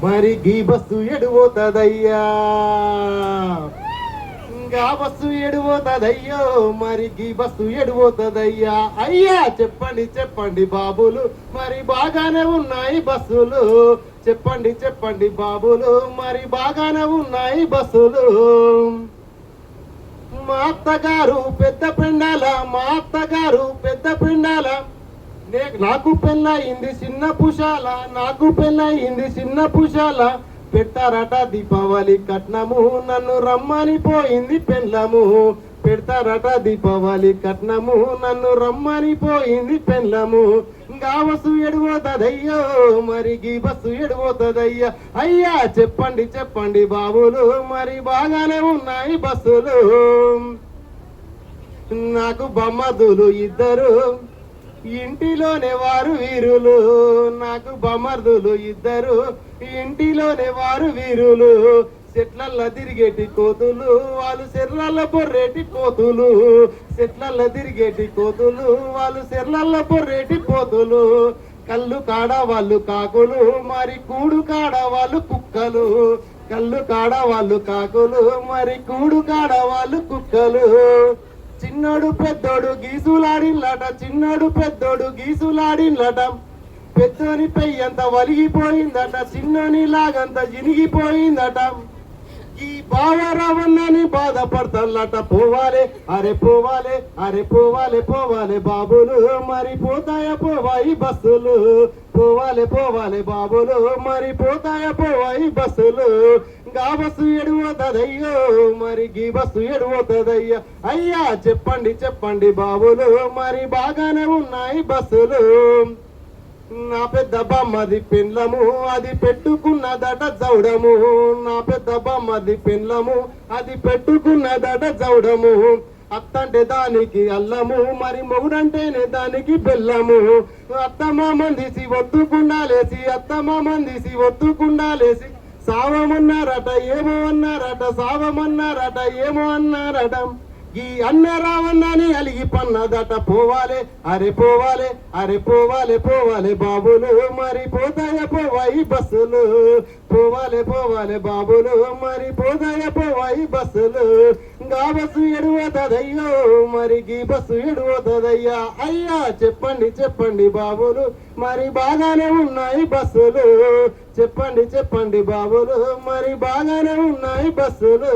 మరి గీ బస్సు ఎడుపోతదయ్యా, గా బస్సు ఎడుపోతదయ్యో, మరి గీ బస్సు ఎడుపోతదయ్యా. అయ్యా చెప్పండి చెప్పండి బాబులు, మరి బాగానే ఉన్నాయి బస్సులు. చెప్పండి చెప్పండి బాబులు, మరి బాగానే ఉన్నాయి బస్సులు. మా అత్తగారు పెద్ద పెండాల, మా అత్తగారు పెద్ద పెండాల, నాకు పెళ్ళయింది చిన్న పుషాల, నాకు పెళ్ళయింది చిన్న పుషాల. పెడతారట దీపావళి కట్నము, నన్ను రమ్మని పోయింది పెళ్ళము. పెడతారట దీపావళి కట్నము, నన్ను రమ్మని పోయింది పెళ్ళము. గా బస్సు ఎడిపోతదయ్యో, మరి గీ బస్సు ఎడిపోతదయ్యా. అయ్యా చెప్పండి చెప్పండి బాబులు, మరి బాగానే ఉన్నాయి బస్సులు. నాకు బొమ్మదులు ఇద్దరు, ఇంటిలోనే వారు వీరులు. నాకు బమర్దులు ఇద్దరు, ఇంటిలోనే వారు వీరులు. చెట్లల్లో తిరిగేటి కోతులు, వాళ్ళు చెర్లల్లో పొర్రేటి కోతులు. చెట్లల్లో తిరిగేటి కోతులు, వాళ్ళు చెర్లల్లో పొర్రేటి కోతులు. కళ్ళు కాడ వాళ్ళు కాకులు, మరి కూడు కాడ వాళ్ళు కుక్కలు. కళ్ళు కాడ వాళ్ళు కాకులు, మరి కూడు కాడ వాళ్ళు కుక్కలు. చిన్నోడు పెద్దోడు గీసులాడిన్లట, చిన్నోడు పెద్దోడు గీసులాడిన్లట. పెద్దోని పెయ్యంత వలిగిపోయిందట, చిన్నోని లాగంత జినిగిపోయిందట. ఈ బావరావన్నని బాధపడతాలట. పోవాలే అరే పోవాలే, అరే పోవాలే పోవాలే బాబులు, మరి పోతాయ పోవాయి బస్సులు. పోవాలే పోవాలే బాబులు, మరి పోతాయ పోవాయి బస్సులు. గా బస్సు ఎడిపోతదయ్యో, మరి గీ బస్సు ఎడిపోతదయ్యా. అయ్యా చెప్పండి చెప్పండి బాబులు, మరి బాగానే ఉన్నాయి బస్సులు. నా పెద్ద బొమ్మది పెండ్లము, అది పెట్టుకున్నదట జౌడము. నా పెద్ద బొమ్మది పెండ్లము, అది పెట్టుకున్నదట జౌడము. అత్తంటే దానికి అల్లము, మరి మొగుడంటేనే దానికి బెల్లము. అత్తమామందిసి ఒత్తుకుండాలేసి, అత్తమామందిసి ఒత్తుకుండాలేసి. సావమన్నారట ఏమో అన్నారట, సావమన్నారట ఏమో అన్నారట. ఈ అన్న రావన్నాని అలిగి పన్నదట. పోవాలే అరే పోవాలే, అరే పోవాలే పోవాలే బాబులు, మరి పోతాయ పోవాయి బస్సులు. పోవాలే పోవాలే బాబులు, మరి పోతాయ పోవాయి బస్సులు. గా బస్సు ఎడిపోతదయ్యో, మరి గీ బస్సు ఎడిపోతదయ్యా. అయ్యా చెప్పండి చెప్పండి బాబులు, మరి బాగానే ఉన్నాయి బస్సులు. చెప్పండి చెప్పండి బాబులు, మరి బాగానే ఉన్నాయి బస్సులు.